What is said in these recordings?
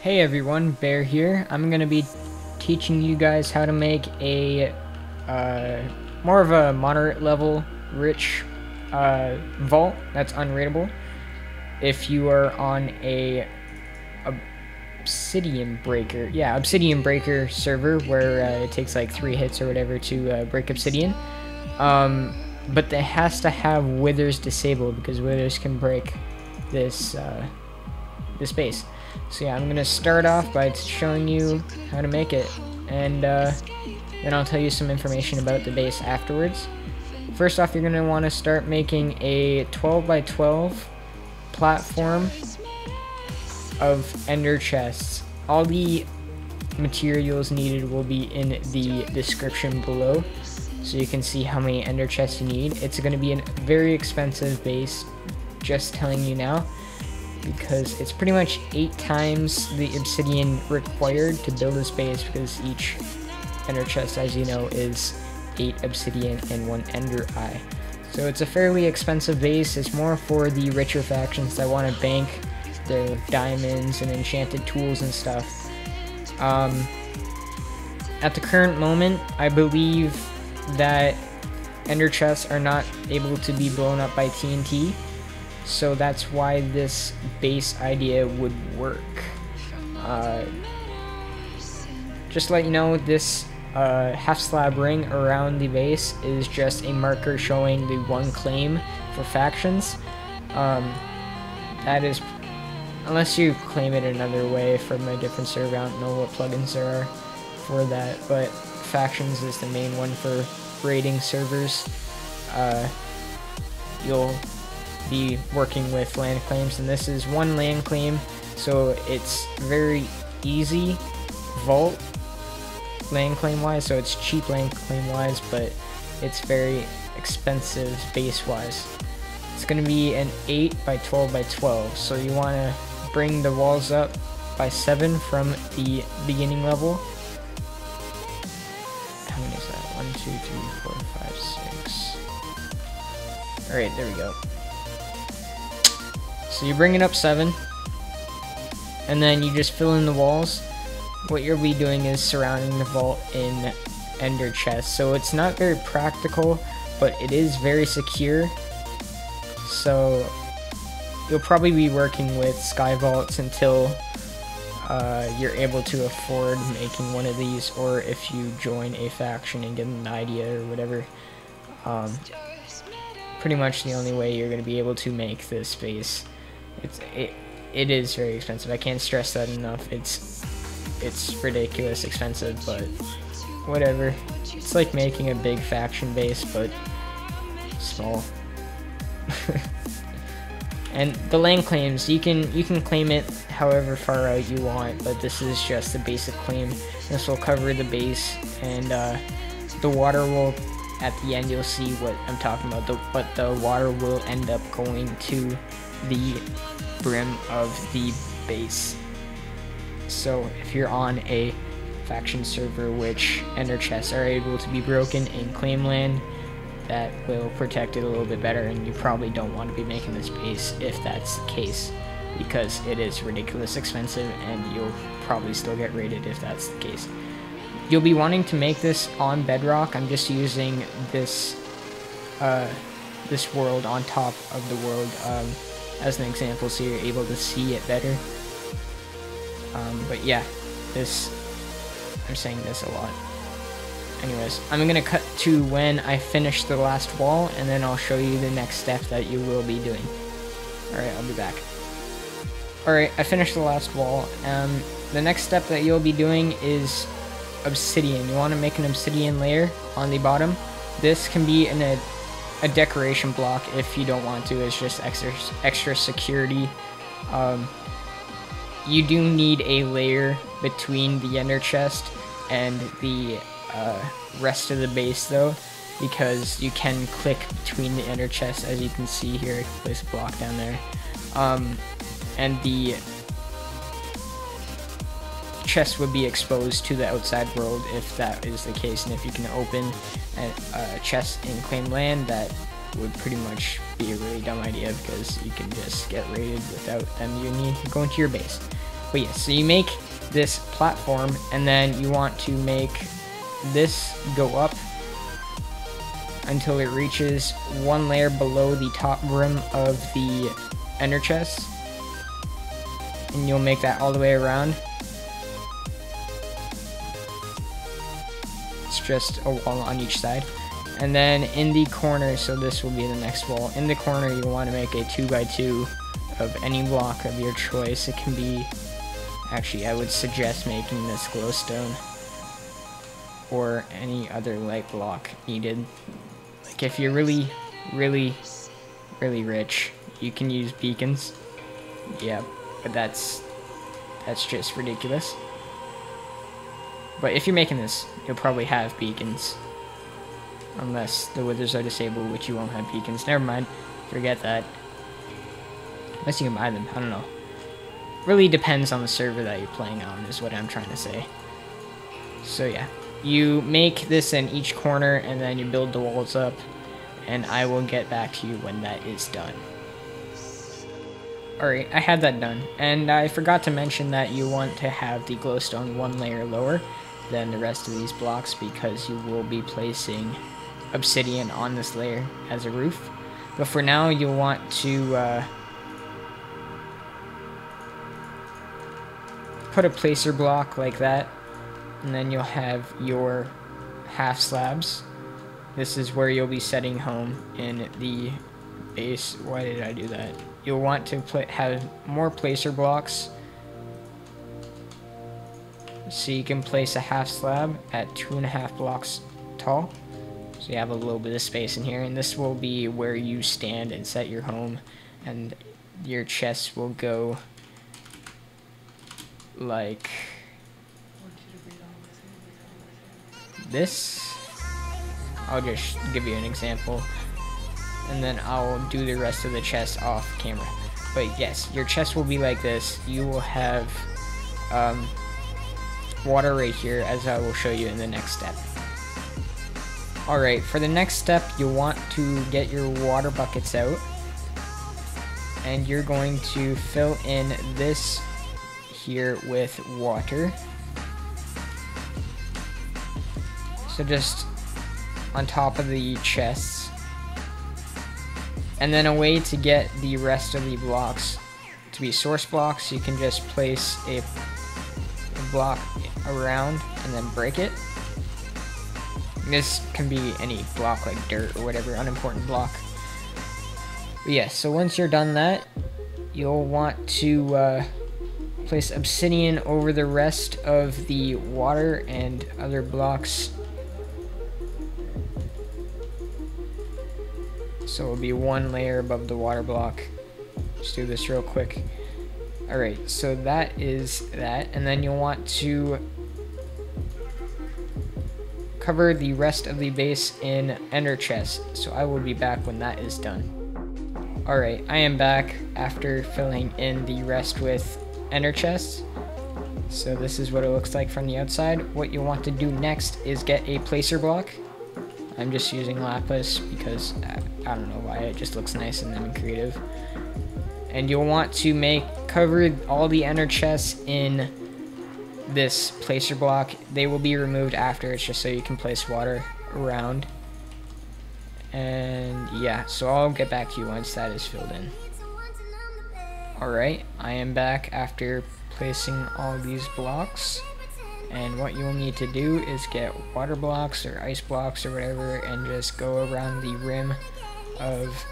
Hey everyone, Bear here. I'm going to be teaching you guys how to make a more of a moderate level rich vault that's unraidable. If you are on a Obsidian breaker server where it takes like 3 hits or whatever to break obsidian. But it has to have withers disabled because withers can break this this base. So yeah, I'm gonna start off by showing you how to make it, and then I'll tell you some information about the base afterwards. First off, you're gonna want to start making a 12 by 12 platform of ender chests. All the materials needed will be in the description below, so you can see how many ender chests you need. It's going to be a very expensive base, just telling you now, because it's pretty much 8 times the obsidian required to build this base, because each ender chest, as you know, is 8 obsidian and 1 ender eye. So it's a fairly expensive base. It's more for the richer factions that want to bank their diamonds and enchanted tools and stuff. At the current moment, I believe that ender chests are not able to be blown up by TNT, so that's why this base idea would work. Just to let you know, this half slab ring around the base is just a marker showing the 1 claim for factions. That is, unless you claim it another way from a different server. I don't know what plugins there are for that, but factions is the main one for raiding servers. You'll be working with land claims, and this is 1 land claim, so it's very easy vault land claim wise, so it's cheap land claim wise, but it's very expensive base wise. It's going to be an 8 by 12 by 12, so you want to bring the walls up by 7 from the beginning level. How many is that? 1, 2, 3, 4, 5, 6. Alright, there we go. So you bring it up 7, and then you just fill in the walls. What you'll be doing is surrounding the vault in ender chests. So it's not very practical, but it is very secure. So you'll probably be working with sky vaults until you're able to afford making one of these, or if you join a faction and get an idea or whatever. Pretty much the only way you're going to be able to make this base. It is very expensive. I can't stress that enough. It's ridiculous expensive, but whatever. It's like making a big faction base, but small. And the land claims, you can claim it however far out you want, but this is just the basic claim. This will cover the base, and the water will, at the end you'll see what I'm talking about, but the water will end up going to the brim of the base. So if you're on a faction server which ender chests are able to be broken in claim land, that will protect it a little bit better, and you probably don't want to be making this base if that's the case, because it is ridiculous expensive and you'll probably still get raided if that's the case. You'll be wanting to make this on bedrock. I'm just using this this world on top of the world as an example, so you're able to see it better. But yeah, I'm saying this a lot. Anyways, I'm gonna cut to when I finish the last wall, and then I'll show you the next step that you will be doing. Alright, I'll be back. Alright, I finished the last wall. The next step that you'll be doing is obsidian. You want to make an obsidian layer on the bottom. This can be in a decoration block if you don't want to. It's just extra security. You do need a layer between the ender chest and the rest of the base though, because you can click between the ender chests, as you can see here. I can place a block down there, and the chest would be exposed to the outside world if that is the case. And if you can open a chest in claimed land, that would pretty much be a really dumb idea, because you can just get raided without them going to your base. But yeah, so you make this platform, and then you want to make this go up until it reaches one layer below the top rim of the ender chest, and you'll make that all the way around. It's just a wall on each side. And then in the corner, so this will be the next wall, in the corner you want to make a 2x2 of any block of your choice. It can be, actually I would suggest making this glowstone or any other light block needed. Like if you're really rich, you can use beacons. Yeah, but that's just ridiculous. But if you're making this, you'll probably have beacons. Unless the withers are disabled, which you won't have beacons. Never mind. Forget that. Unless you can buy them. I don't know. Really depends on the server that you're playing on, is what I'm trying to say. So yeah. You make this in each corner, and then you build the walls up. And I will get back to you when that is done. Alright, I had that done. And I forgot to mention that you want to have the glowstone one layer lower than the rest of these blocks, because you will be placing obsidian on this layer as a roof. But for now, you'll want to put a placer block like that, and then you'll have your half slabs. This is where you'll be setting home in the base. Why did I do that? You'll want to have more placer blocks, so you can place a half slab at 2.5 blocks tall. So you have a little bit of space in here, and this will be where you stand and set your home, and your chests will go like this. I'll just give you an example, and then I'll do the rest of the chest off camera. But yes, your chest will be like this. You will have water right here, as I will show you in the next step. Alright, for the next step, you'll want to get your water buckets out, and you're going to fill in this here with water. So just on top of the chests. And then a way to get the rest of the blocks to be source blocks, you can just place a block around and then break it. This can be any block like dirt or whatever, unimportant block. But yeah, so once you're done that, you'll want to place obsidian over the rest of the water and other blocks. So it'll be one layer above the water block. Just do this real quick. Alright, so that is that, and then you'll want to cover the rest of the base in Enderchests. So I will be back when that is done. Alright, I am back after filling in the rest with Enderchests. So this is what it looks like from the outside. What you'll want to do next is get a placer block. I'm just using lapis because I don't know why, it just looks nice and then creative. And you'll want to cover all the ender chests in this placer block. They will be removed after, it's just so you can place water around. And yeah, so I'll get back to you once that is filled in. Alright, I am back after placing all these blocks. And what you'll need to do is get water blocks or ice blocks or whatever, and just go around the rim of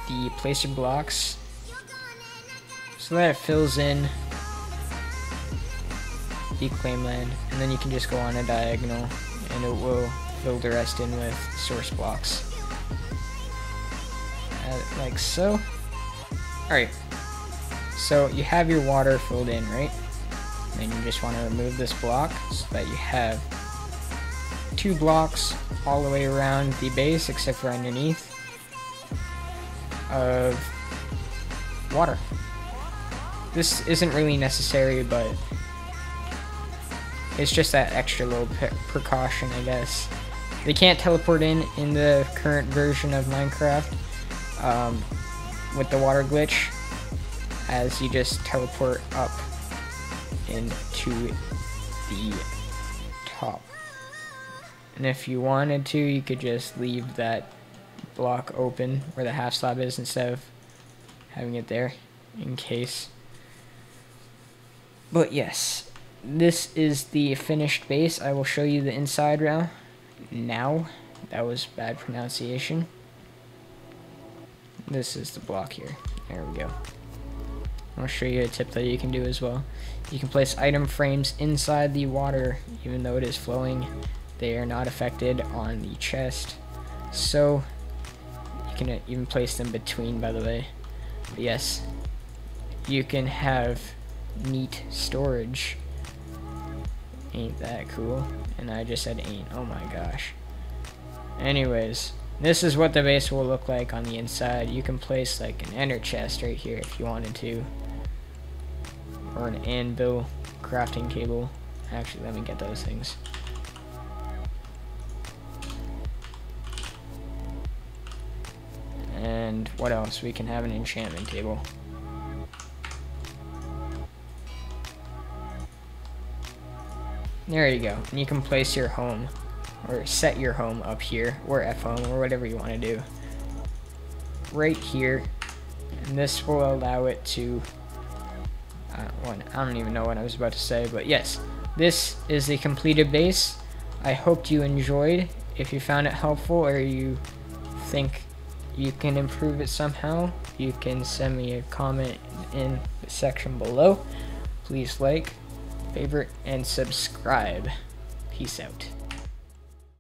the placer blocks so that it fills in the claim land, and then you can just go on a diagonal and it will fill the rest in with source blocks. Like so. Alright, so you have your water filled in, right? And you just want to remove this block so that you have 2 blocks all the way around the base, except for underneath, of water. This isn't really necessary, but it's just that extra little precaution, I guess. They can't teleport in the current version of Minecraft with the water glitch, as you just teleport up into the top. And if you wanted to, you could just leave that block open where the half slab is instead of having it there in case. But yes, this is the finished base. I will show you the inside now. That was bad pronunciation. This is the block here. There we go. I'll show you a tip that you can do as well. You can place item frames inside the water even though it is flowing. They are not affected on the chest. So you can even place them between, by the way. But yes, you can have neat storage. Ain't that cool? And I just said ain't. Oh my gosh. Anyways, this is what the base will look like on the inside. You can place like an Enderchest right here if you wanted to. Or an anvil, crafting table. Actually, let me get those things. And what else? We can have an enchantment table. There you go. And you can place your home, or set your home up here, or F home, or whatever you want to do. Right here. And this will allow it to... I don't even know what I was about to say, but yes. This is the completed base. I hoped you enjoyed. If you found it helpful, or you think you can improve it somehow, you can send me a comment in the section below. Please like, favorite, and subscribe. Peace out.